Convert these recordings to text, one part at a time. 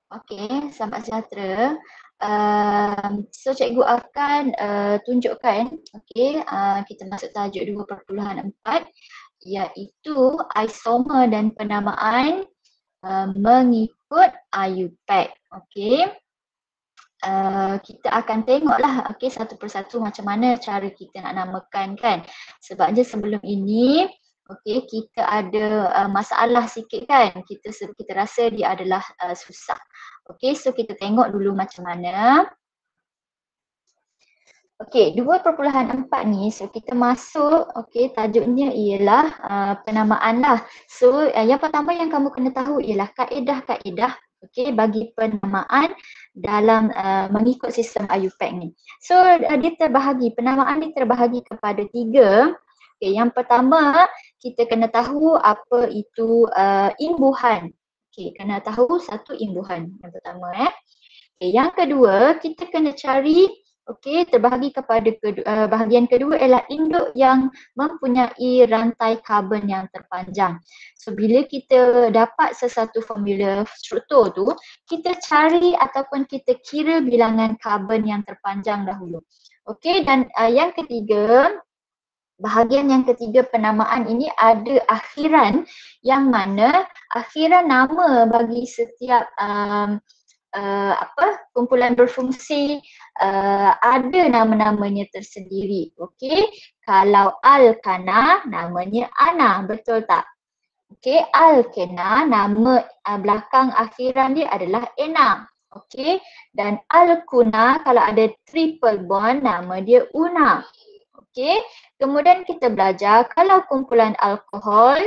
Okey, selamat sejahtera. So cikgu akan tunjukkan, okey, kita masuk tajuk 2.4 iaitu isomer dan penamaan mengikut IUPAC. Okey. Kita akan tengoklah satu persatu macam mana cara kita nak namakan kan. Sebabnya sebelum ini kita ada masalah sikit kan. Kita rasa dia adalah susah. So kita tengok dulu macam mana. 2.4 ni, so kita masuk, tajuknya ialah penamaan lah. So yang pertama yang kamu kena tahu ialah kaedah-kaedah bagi penamaan dalam mengikut sistem IUPAC ni. So dia terbahagi, penamaan ni terbahagi kepada 3. Yang pertama, kita kena tahu apa itu imbuhan. Kena tahu satu imbuhan yang pertama. Yang kedua, kita kena cari terbahagi kepada bahagian kedua ialah induk yang mempunyai rantai karbon yang terpanjang. So bila kita dapat sesuatu formula struktur tu, kita cari ataupun kita kira bilangan karbon yang terpanjang dahulu. Dan yang ketiga, bahagian yang ketiga penamaan ini ada akhiran yang mana akhiran nama bagi setiap kumpulan berfungsi ada nama-namanya tersendiri. Kalau alkana namanya ana, betul tak? Alkena nama belakang akhiran dia adalah ena. Dan alkuna kalau ada triple bond nama dia una. Kemudian kita belajar kalau kumpulan alkohol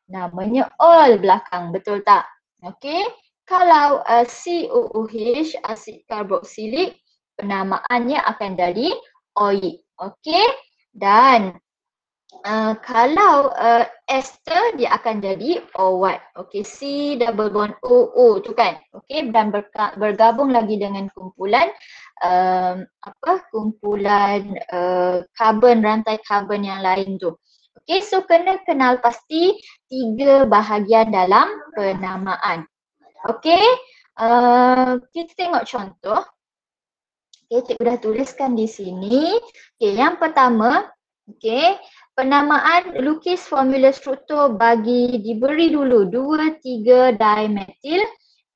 namanya ol belakang, betul tak? Kalau COOH, asid karboksilik, penamaannya akan jadi OIC. Dan kalau ester dia akan jadi OWAT. C double bond OO tu kan. Dan bergabung lagi dengan kumpulan kumpulan karbon, rantai karbon yang lain tu. So kena kenal pasti 3 bahagian dalam penamaan. Kita tengok contoh. Cikgu dah tuliskan di sini. Yang pertama, penamaan lukis formula struktur diberi dulu 2,3 dimetil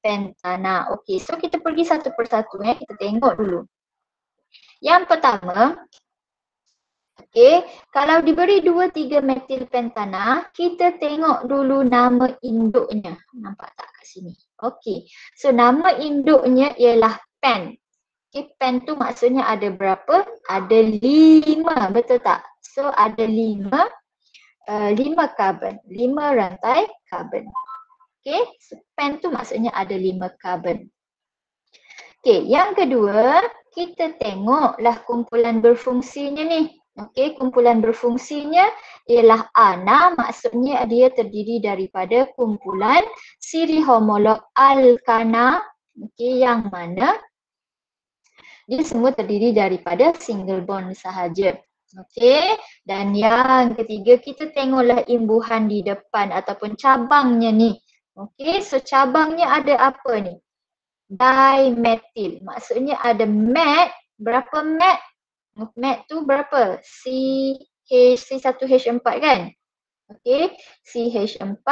pentana. So kita pergi satu persatu kita tengok dulu. Yang pertama, kalau diberi 2,3 metil pentana, kita tengok dulu nama induknya. Nampak tak kat sini? So nama induknya ialah pen. Pen tu maksudnya ada berapa? Ada 5, betul tak? So ada 5 karbon, 5 rantai karbon. So pen tu maksudnya ada 5 karbon. Yang kedua, kita tengoklah kumpulan berfungsinya ni. Kumpulan berfungsinya ialah ana, maksudnya dia terdiri daripada kumpulan siri homolog alkana, yang mana dia semua terdiri daripada single bond sahaja. Dan yang ketiga, kita tengoklah imbuhan di depan ataupun cabangnya ni. So cabangnya ada apa ni? Dimetil. Maksudnya ada met. Berapa met? Met tu berapa? C1H4 kan? CH4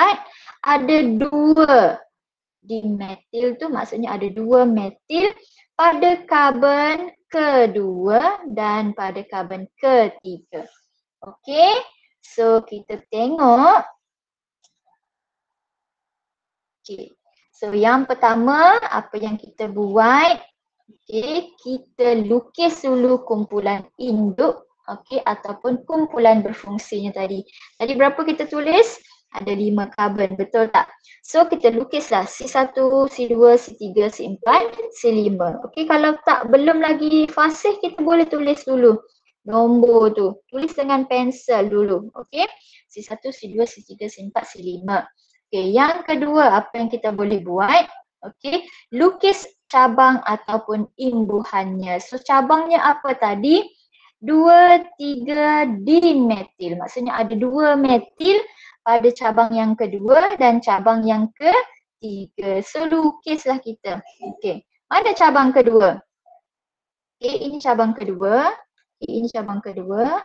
ada 2. Dimetil tu maksudnya ada 2 metil pada karbon kedua dan pada karbon ketiga. So kita tengok. So yang pertama apa yang kita buat? Kita lukis dulu kumpulan induk ataupun kumpulan berfungsinya tadi. Tadi berapa kita tulis? Ada 5 karbon, betul tak? So kita lukislah C1, C2, C3, C4, C5. Kalau tak belum lagi fasih, kita boleh tulis dulu nombor tu. Tulis dengan pensel dulu. C1, C2, C3, C4, C5. Yang kedua apa yang kita boleh buat? Lukis cabang ataupun imbuhannya. So cabangnya apa tadi? 2,3 dimetil. Maksudnya ada 2 metil pada cabang yang kedua dan cabang yang 3. So lukislah kita. Okey. Mana cabang kedua? Okey, ini cabang kedua. Okay, ini cabang kedua.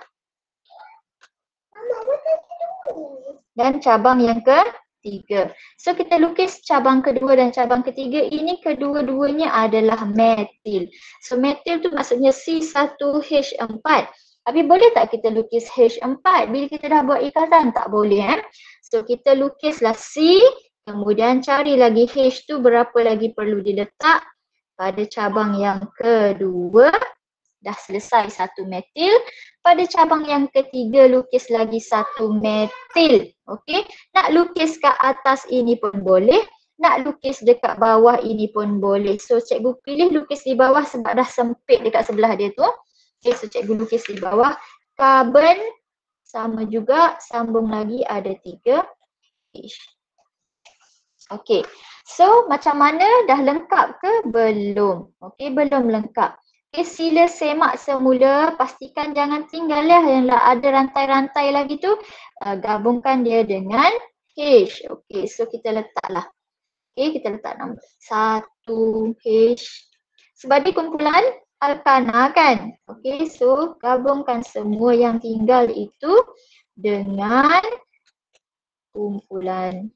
Dan cabang yang ketiga. So kita lukis cabang kedua dan cabang ketiga. Ini kedua-duanya adalah metil. So metil tu maksudnya C1H4. Tapi boleh tak kita lukis H4 bila kita dah buat ikatan? Tak boleh. So kita lukislah C, kemudian cari lagi H tu berapa lagi perlu diletak pada cabang yang kedua. Dah selesai satu metil. Pada cabang yang ketiga lukis lagi satu metil. Okey. Nak lukis kat atas ini pun boleh. Nak lukis dekat bawah ini pun boleh. So cikgu pilih lukis di bawah sebab dah sempit dekat sebelah dia tu. Okey, so cikgu lukis di bawah. Karbon sama juga, sambung lagi ada 3 H. Okey. So macam mana, dah lengkap ke belum? Okey, belum lengkap. Okay, sila semak semula, pastikan jangan tinggal yang ada rantai-rantai lagi tu. Gabungkan dia dengan H. Okey, so kita letaklah. Okey, kita letak nombor 1 H. Sebagai kumpulan alkana kan. Okey, so gabungkan semua yang tinggal itu dengan kumpulan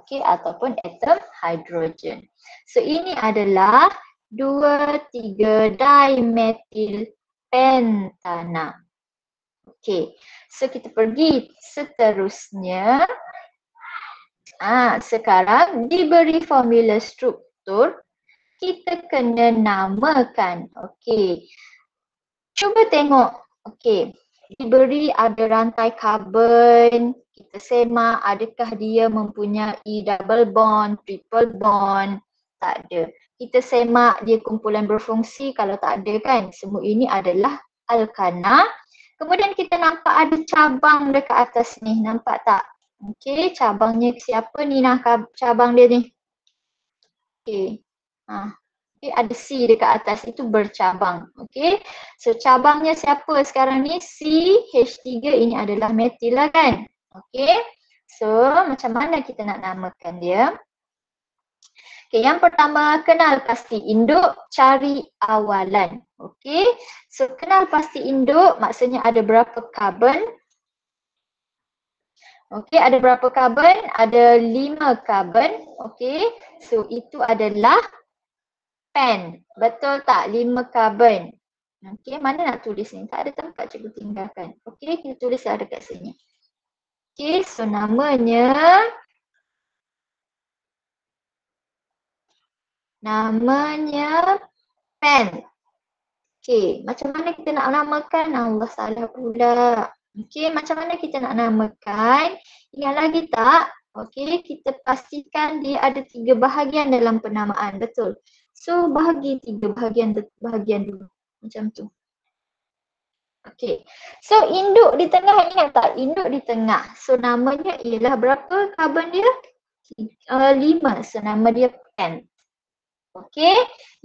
ataupun atom hidrogen. So ini adalah 2,3 dimetil pentana. Okey, so kita pergi seterusnya. Sekarang diberi formula struktur, kita kena namakan. Okey, cuba tengok. Okey, diberi ada rantai karbon, kita semak adakah dia mempunyai double bond, triple bond, tak ada. Kita semak dia kumpulan berfungsi, kalau tak ada kan, semua ini adalah alkana. Kemudian kita nampak ada cabang dekat atas ni, nampak tak? Okey, cabangnya siapa ni cabang dia ni? Okey. Okay, ada C dekat atas, itu bercabang. Okey. So cabangnya siapa sekarang ni? CH3, ini adalah metil lah kan? Okey. So macam mana kita nak namakan dia? Okey, yang pertama kenal pasti induk, cari awalan. Okey. So kenal pasti induk maksudnya ada berapa karbon? Okey, ada berapa karbon? Ada 5 karbon. Okey. So itu adalah pen. Betul tak? 5 karbon. Okey, mana nak tulis ni? Tak ada tempat, cikgu tinggalkan. Okey, kita tulis ada kat sini. Okey, so namanya pen. Okey, macam mana kita nak namakan? Allah, salah pula. Okey, macam mana kita nak namakan? Ingat lagi tak? Okey, kita pastikan dia ada 3 bahagian dalam penamaan. Betul. So, bahagi 3 bahagian dulu. Macam tu. Okey. So, induk di tengah, ingat tak? Induk di tengah. So, namanya ialah berapa karbon dia? 5. So, nama dia pen. Okey,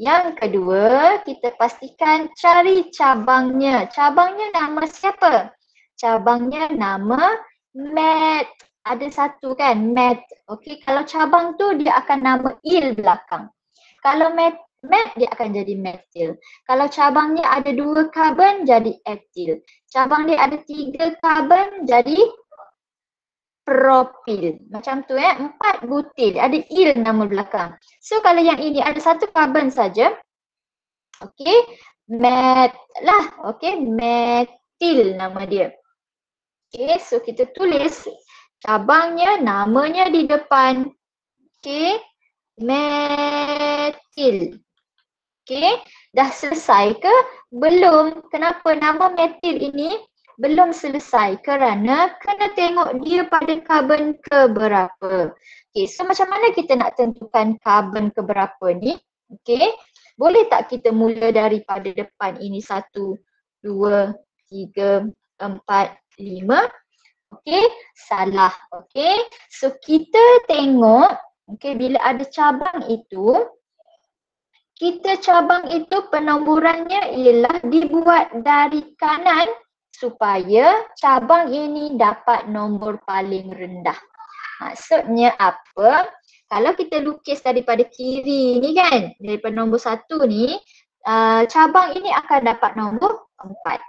yang kedua kita pastikan cari cabangnya. Cabangnya nama siapa? Cabangnya nama met. Ada satu kan, met. Okey, kalau cabang tu dia akan nama il belakang. Kalau met dia akan jadi metil. Kalau cabangnya ada 2 karbon jadi etil. Cabang dia ada 3 karbon jadi propil. Macam tu 4 butil. Ada il nama belakang. So kalau yang ini ada 1 karbon saja. Okey. Met lah. Okey. Metil nama dia. Okey. So kita tulis cabangnya, namanya di depan. Okey. Metil. Okey. Dah selesai ke? Belum. Kenapa nama metil ini belum selesai? Kerana kena tengok dia pada karbon keberapa. Okey, so macam mana kita nak tentukan karbon keberapa ni? Okey, boleh tak kita mula daripada depan ini 1, 2, 3, 4, 5? Okey, salah. Okey, so kita tengok, okey, bila ada cabang itu, cabang itu penomborannya ialah dibuat dari kanan supaya cabang ini dapat nombor paling rendah. Maksudnya apa? Kalau kita lukis daripada kiri ni kan, daripada nombor 1 ni, cabang ini akan dapat nombor 4.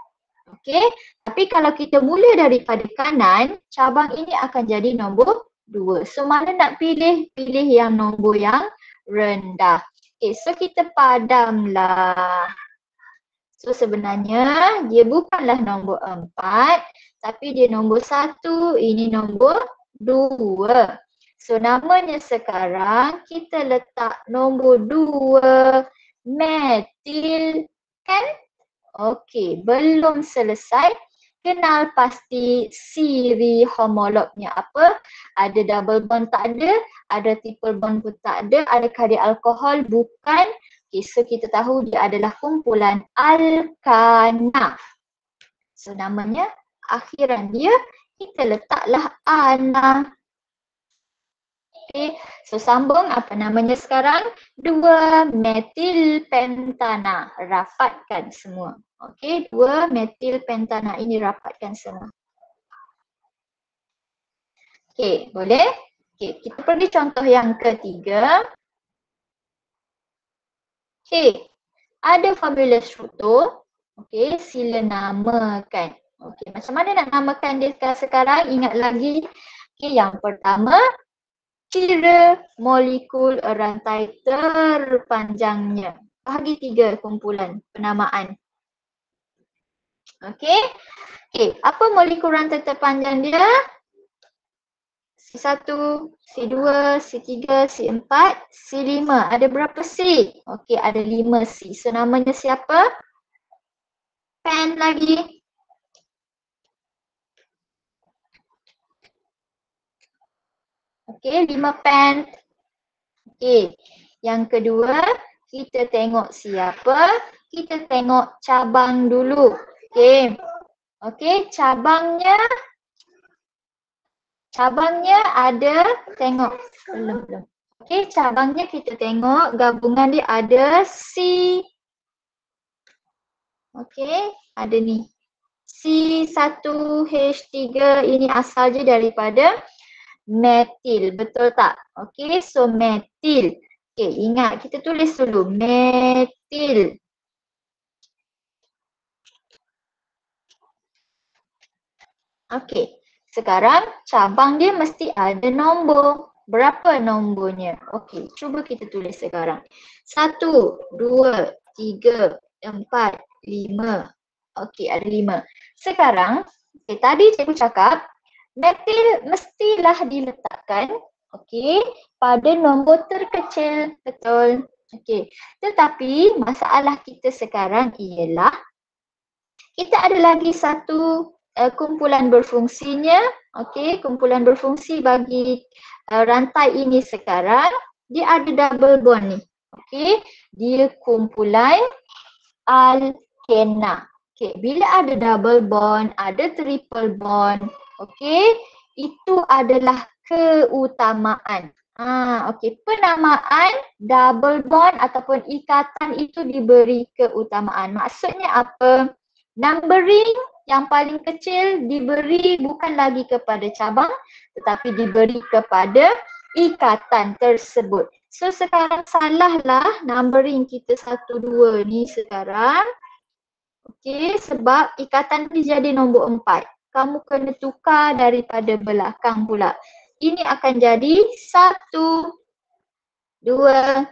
Okey, tapi kalau kita mula daripada kanan, cabang ini akan jadi nombor 2. So mana nak pilih? Pilih yang nombor yang rendah. Okay, so kita padamlah. So sebenarnya dia bukanlah nombor 4, tapi dia nombor 1, ini nombor 2. So namanya sekarang kita letak nombor 2 metil kan? Okey, belum selesai. Kenal pasti siri homolognya apa? Ada double bond tak ada triple bond pun tak adakah dia alkohol? Bukan. Okay, so kita tahu dia adalah kumpulan alkana. So namanya akhiran dia kita letaklah ana. Okay, so sambung apa namanya sekarang? 2 metil pentana. Rapatkan semua. Okay, 2 metil pentana ini rapatkan semua. Okay, boleh? Okay, kita pergi contoh yang ketiga. Okay, ada formula struktur. Okay, sila namakan. Okay, macam mana nak namakan dia sekarang? Ingat lagi. Okay, yang pertama, kira molekul rantai terpanjangnya. Bahagi 3 kumpulan penamaan. Okay. Okay, apa molekul rantai terpanjang dia? C1, C2, C3, C4, C5. Ada berapa C? Okey, ada 5 C. So namanya siapa? Pen lagi. Okey, 5 pen. Okey. Yang kedua, kita tengok siapa? Kita tengok cabang dulu. Okey. Okey, cabangnya ada, tengok belum. Okey, cabangnya kita tengok gabungan dia ada C. Okey, ada ni. C1H3 ini asal je daripada metil, betul tak? Okey, so metil. Okey, ingat kita tulis dulu metil. Okey, sekarang cabang dia mesti ada nombor. Berapa nombornya? Okey, cuba kita tulis sekarang. 1, 2, 3, 4, 5. Okey, ada 5. Sekarang, tadi cikgu cakap, metil mestilah diletakkan pada nombor terkecil. Betul? Okey, tetapi masalah kita sekarang ialah kita ada lagi satu kumpulan berfungsinya. Kumpulan berfungsi bagi rantai ini sekarang, dia ada double bond ni. Dia kumpulan alkena. Bila ada double bond, ada triple bond, itu adalah keutamaan. Penamaan double bond ataupun ikatan itu diberi keutamaan. Maksudnya apa? Numbering yang paling kecil diberi bukan lagi kepada cabang, tetapi diberi kepada ikatan tersebut. So sekarang salahlah numbering kita 1, 2 ni sekarang. Sebab ikatan ni jadi nombor 4. Kamu kena tukar daripada belakang pula. Ini akan jadi 1, 2,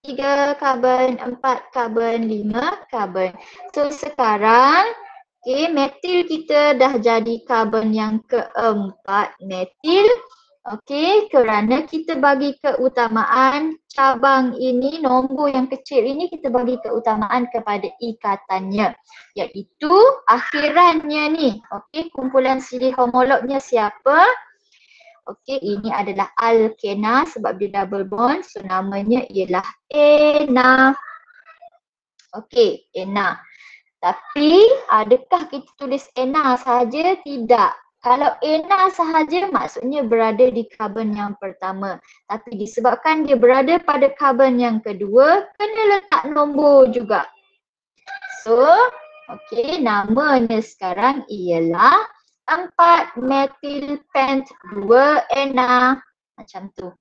3 karbon, 4 karbon, 5 karbon. So sekarang metil kita dah jadi karbon yang keempat metil. Kerana kita bagi keutamaan cabang ini, nombor yang kecil ini kita bagi keutamaan kepada ikatannya. Iaitu akhirannya ni. Kumpulan siri homolognya siapa? Ini adalah alkena sebab dia double bond. So namanya ialah ena. Ena. Tapi adakah kita tulis ena sahaja? Tidak. Kalau ena sahaja maksudnya berada di karbon yang pertama. Tapi disebabkan dia berada pada karbon yang kedua, kena letak nombor juga. So, namanya sekarang ialah 4 metil pent 2 ena. Macam tu.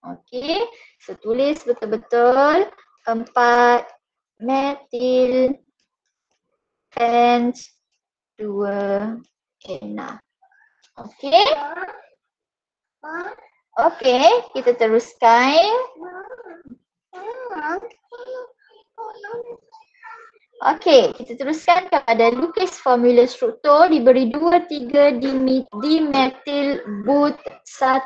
Okey, so tulis betul-betul 4 metil pens 2 ena. Okey. Okey, kita teruskan. Okey, kita teruskan kepada lukis formula struktur diberi 2-3 dimetil but 1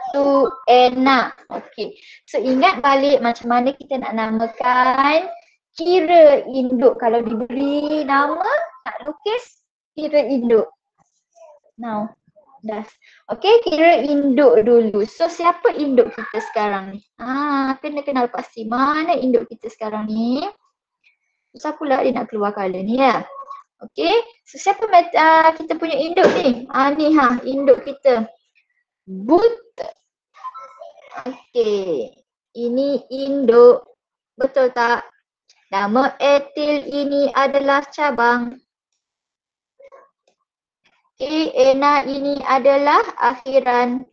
ena. Okey, so ingat balik macam mana kita nak namakan kira induk. Kalau diberi nama, nak lukis kira induk. Now, dah. Okey, kira induk dulu. So, siapa induk kita sekarang ni? Kena kenal pasti mana induk kita sekarang ni. Susah pula dia nak keluar colour ni ya. Okey, so siapa kita punya induk ni? Ni induk kita. But. Okey, ini induk. Betul tak? Nama etil ini adalah cabang. Okey, ena ini adalah akhiran.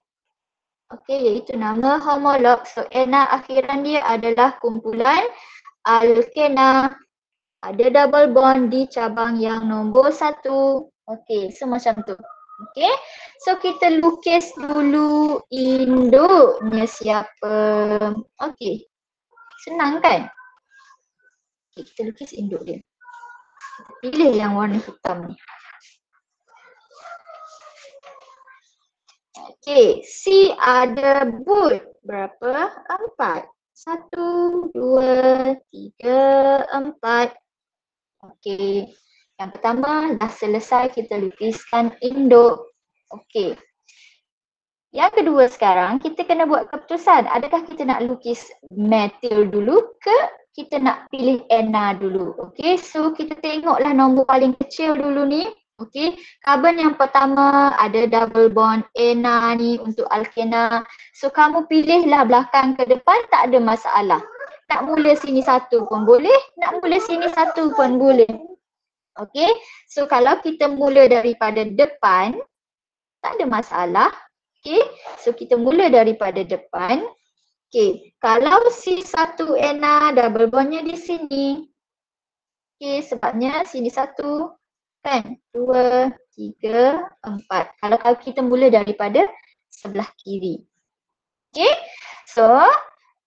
Okey, iaitu nama homolog. So, ena akhiran dia adalah kumpulan alkena. Ada double bond di cabang yang nombor 1. Okey, so macam tu. Okey, so kita lukis dulu induknya siapa. Okey, senang kan? Okay, kita lukis induk dia. Kita pilih yang warna hitam ni. Okey, C ada but berapa? 4. 1, 2, 3, 4. Okey, yang pertama dah selesai kita lukiskan induk. Okey. Yang kedua sekarang kita kena buat keputusan. Adakah kita nak lukis metil dulu ke kita nak pilih ena dulu? Okey, so kita tengoklah nombor paling kecil dulu ni. Okey, karbon yang pertama ada double bond ena ni untuk alkena. So kamu pilihlah belakang ke depan, tak ada masalah. Nak mula sini satu pun boleh, nak mula sini satu pun boleh. Okey, so kalau kita mula daripada depan, tak ada masalah. Okey, so kita mula daripada depan. Okey, kalau si satu ena double bondnya di sini. Okey, sebabnya sini satu, kan? 2, 3, 4. Kalau kita mula daripada sebelah kiri. Okey, so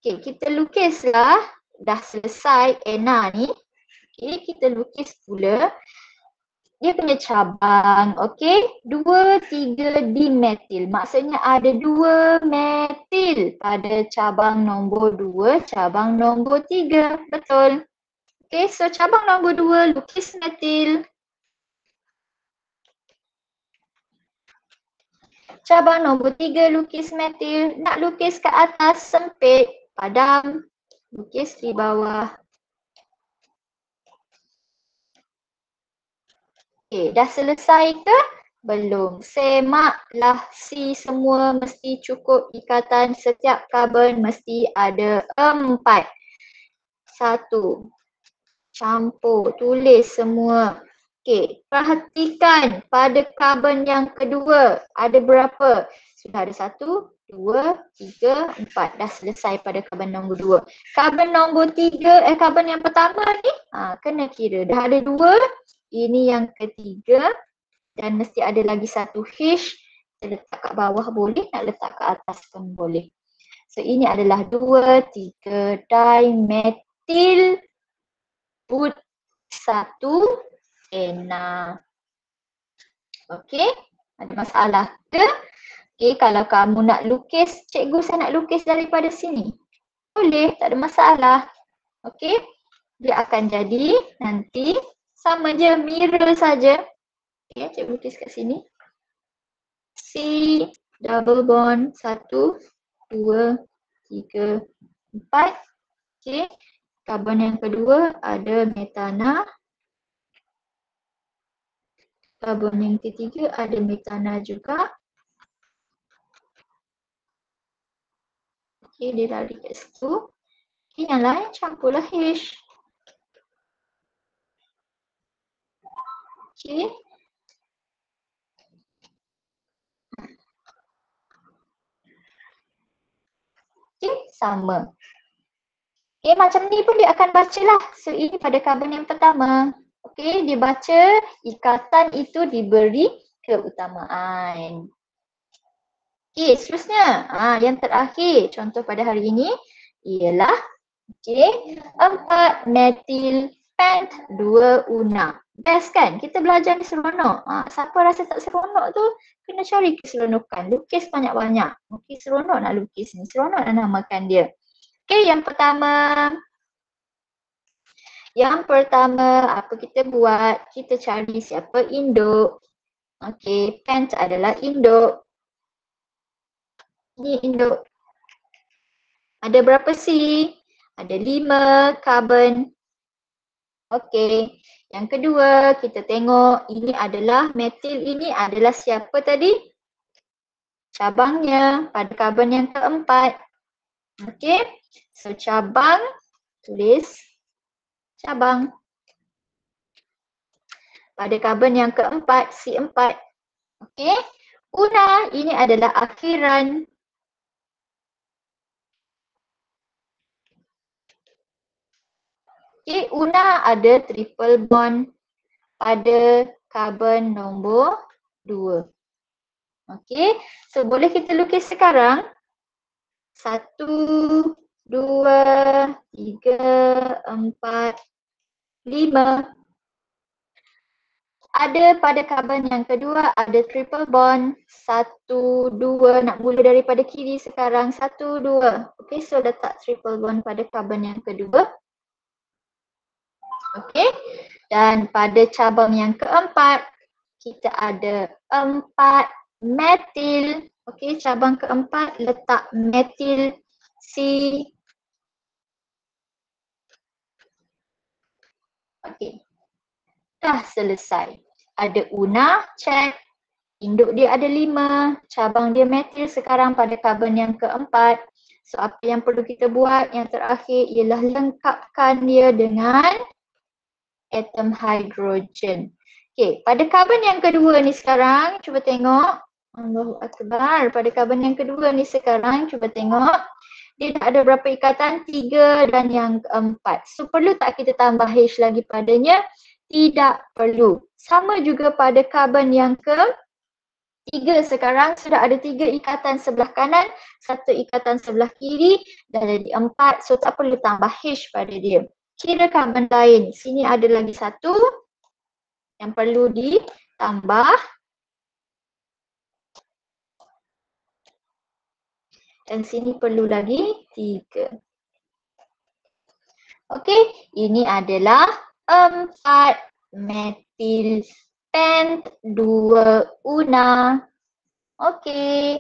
kita lukislah. Dah selesai ena ni. Okey, kita lukis pula. Dia punya cabang, okey. 2, 3 dimetil. Maksudnya ada 2 metil pada cabang nombor 2, cabang nombor 3. Betul. Okey, so cabang nombor 2 lukis metil. Cabang nombor 3 lukis metil. Nak lukis ke atas sempit, padam. Lukis di bawah. Okey, dah selesai ke? Belum. Semaklah si semua mesti cukup ikatan setiap karbon mesti ada 4. 1. Campur, tulis semua. Okey, perhatikan pada karbon yang kedua ada berapa? Sudah ada 1, 2, 3, 4. Dah selesai pada karbon nombor 2. Karbon nombor 3, karbon yang pertama ni kena kira. Dah ada 2. Ini yang ketiga dan mesti ada lagi 1 H. Kita letak kat bawah boleh, nak letak kat atas pun boleh. So ini adalah 2, 3 dimetil but 1 ena. Okey, ada masalah ke? Okey, kalau kamu nak lukis, cikgu saya nak lukis daripada sini. Boleh, tak ada masalah. Okey, dia akan jadi nanti sama je, mirror saja. Okey, cikgu lukis kat sini. C double bond 1, 2, 3, 4. Okey, karbon yang kedua ada metana. Karbon yang ketiga ada metana juga. Okey, dia lari kat situ. Okey, yang lain campurlah H. Okey. Okey, sama. Okay, macam ni pun dia akan baca lah. So ini pada karbon yang pertama. Okay, dia baca ikatan itu diberi keutamaan. Okay, seterusnya. Yang terakhir contoh pada hari ini ialah 4 metil pent 2 una. Best kan? Kita belajar ni seronok. Siapa rasa tak seronok tu kena cari keseronokan. Lukis banyak-banyak. Okay, seronok nak lukis ni. Seronok nak namakan dia. Okay, yang pertama. Yang pertama, apa kita buat? Kita cari siapa induk. Okay, pent adalah induk. Ni induk. Ada berapa C? Ada 5 karbon. Okey. Yang kedua, kita tengok ini adalah metil ini adalah siapa tadi? Cabangnya pada karbon yang keempat. Okey. So cabang, tulis cabang. Pada karbon yang keempat, C4. Okey. Una ini adalah akhiran. Okay, una ada triple bond pada karbon nombor 2. Okay, so boleh kita lukis sekarang. 1, 2, 3, 4, 5. Ada pada karbon yang kedua ada triple bond. 1, 2, nak mula daripada kiri sekarang. 1, 2. Okay, so letak triple bond pada karbon yang kedua. Okey, dan pada cabang yang keempat, kita ada 4 metil. Okey, cabang keempat letak metil C. Okey, dah selesai. Ada una, check. Induk dia ada 5, cabang dia metil sekarang pada karbon yang keempat. So apa yang perlu kita buat yang terakhir ialah lengkapkan dia dengan atom hidrogen. Okey, pada karbon yang kedua ni sekarang, cuba tengok. Allahu Akbar. Pada karbon yang kedua ni sekarang, cuba tengok. Dia dah ada berapa ikatan? 3 dan yang keempat. So perlu tak kita tambah H lagi padanya? Tidak perlu. Sama juga pada karbon yang ketiga sekarang, sudah ada 3 ikatan sebelah kanan, 1 ikatan sebelah kiri dan jadi 4. So tak perlu tambah H pada dia. Kira karbon lain. Sini ada lagi 1 yang perlu ditambah. Dan sini perlu lagi 3. Okey, ini adalah 4 metil pent 2 una. Okey,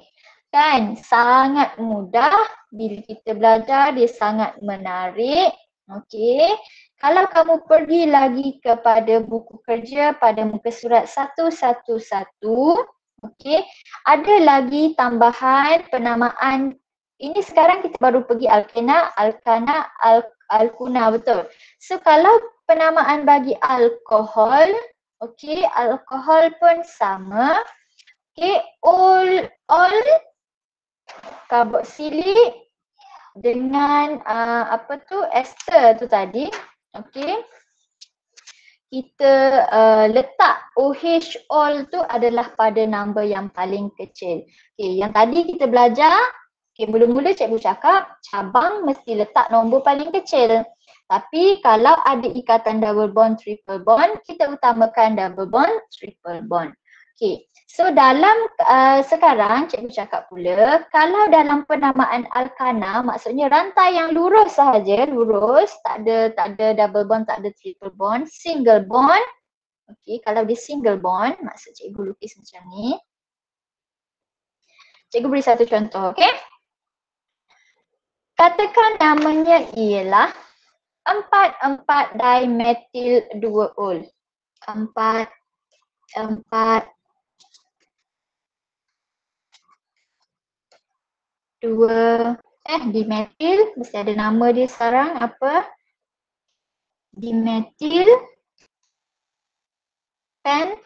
kan sangat mudah bila kita belajar, dia sangat menarik. Okey, kalau kamu pergi lagi kepada buku kerja pada muka surat 111, okey, ada lagi tambahan penamaan. Ini sekarang kita baru pergi alkena, alkana, alkuna, betul. So kalau penamaan bagi alkohol, okey, alkohol pun sama. Okey, all karboksilik dengan apa tu ester tu tadi. Okey. Kita letak OH all tu adalah pada number yang paling kecil. Okey, yang tadi kita belajar, okey, mula-mula cikgu cakap cabang mesti letak nombor paling kecil. Tapi kalau ada ikatan double bond, triple bond, kita utamakan double bond, triple bond. Okey, so dalam sekarang cikgu cakap pula, kalau dalam penamaan alkana, maksudnya rantai yang lurus sahaja, lurus, tak ada double bond, tak ada triple bond, single bond. Okey, kalau dia single bond, maksud cikgu lukis macam ni. Cikgu beri satu contoh, okey? Katakan namanya ialah 4 dimetil 2-ol. 4 dimetil, mesti ada nama dia sekarang, apa? Dimetil pent,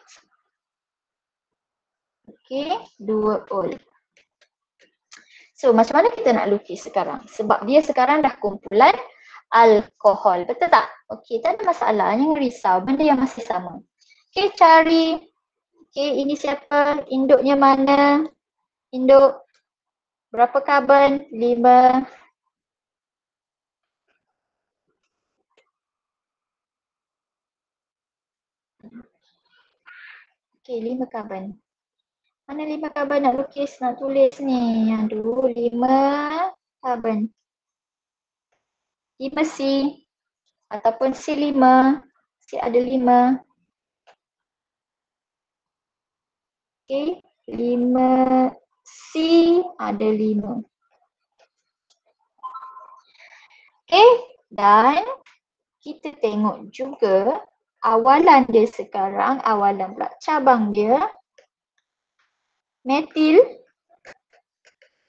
okey, 2-ol. So macam mana kita nak lukis sekarang? Sebab dia sekarang dah kumpulan alkohol. Betul tak? Okey, tak ada masalah. Jangan risau. Benda yang masih sama. Okey, cari. Okey, ini siapa? Induknya mana? Induk. Berapa karbon? 5. Okey, 5 karbon. Mana 5 karbon nak lukis, nak tulis ni? Aduh, 5 karbon. 5C ataupun C5. C ada 5. Okey, 5C ada 5. Okey, dan kita tengok juga awalan dia sekarang, awalan pula cabang dia metil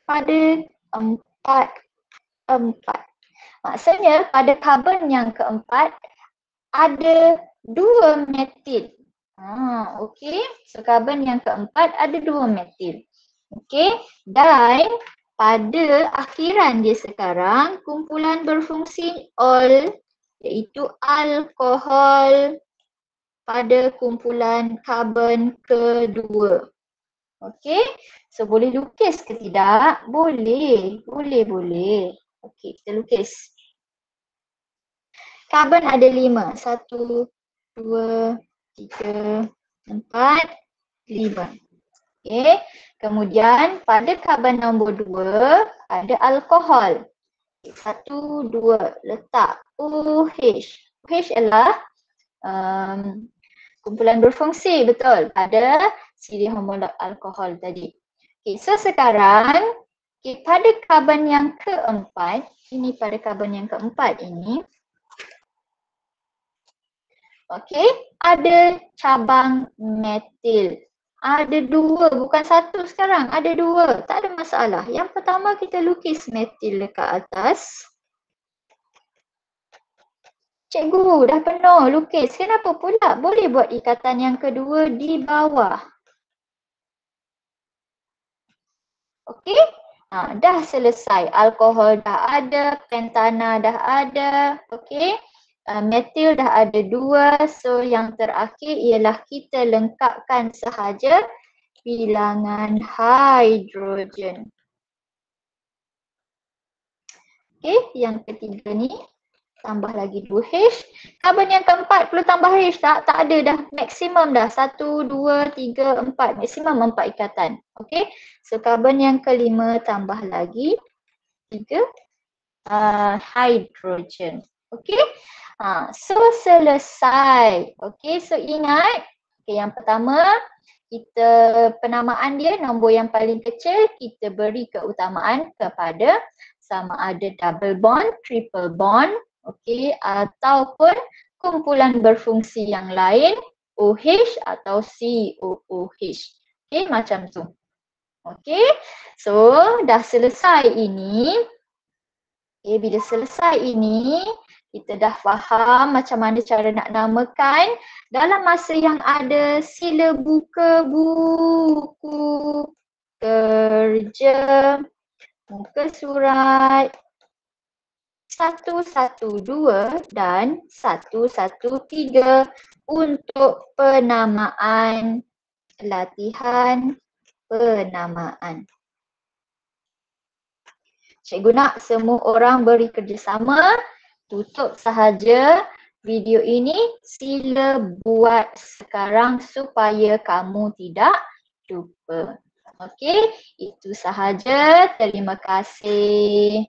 pada 4. Maksudnya pada karbon yang keempat ada 2 metil. Okey, so karbon yang keempat ada 2 metil. Okey, dan pada akhiran dia sekarang kumpulan berfungsi ol iaitu alkohol pada kumpulan karbon kedua. Okey, so boleh lukis ke tidak? Boleh. Okey, kita lukis. Karbon ada 5. 1, 2, 3, 4, 5. Okey, kemudian pada karbon nombor 2 ada alkohol. 1, 2, letak OH. OH ialah kumpulan berfungsi, betul, pada siri homolog alkohol tadi. Okay, so sekarang pada karbon yang keempat, ini pada karbon yang keempat ini, okay, ada cabang metil. Ada 2, bukan 1 sekarang, ada 2, tak ada masalah. Yang pertama kita lukis metil dekat atas. Cikgu, dah penuh lukis. Kenapa pula? Boleh buat ikatan yang kedua di bawah. Okey? Dah selesai. Alkohol dah ada, pentana dah ada. Okey? Metil dah ada 2. So yang terakhir ialah kita lengkapkan sahaja bilangan hidrogen. Okey, yang ketiga ni tambah lagi 2H. Karbon yang keempat perlu tambah H tak? Tak ada dah. Maksimum dah. 1, 2, 3, 4. Maksimum 4 ikatan. Okey. So karbon yang kelima tambah lagi 3 hidrogen. Okey. So selesai. Okey. So ingat. Okay, yang pertama kita penamaan dia nombor yang paling kecil kita beri keutamaan kepada sama ada double bond, triple bond. Okey, ataupun kumpulan berfungsi yang lain OH atau COOH. Okey, macam tu. Okey, so dah selesai ini. Okey, bila selesai ini, kita dah faham macam mana cara nak namakan. Dalam masa yang ada, sila buka buku kerja, muka surat 112 dan 113 untuk penamaan, latihan penamaan. Cikgu nak semua orang beri kerjasama, tutup sahaja video ini, sila buat sekarang supaya kamu tidak lupa. Okey, itu sahaja. Terima kasih.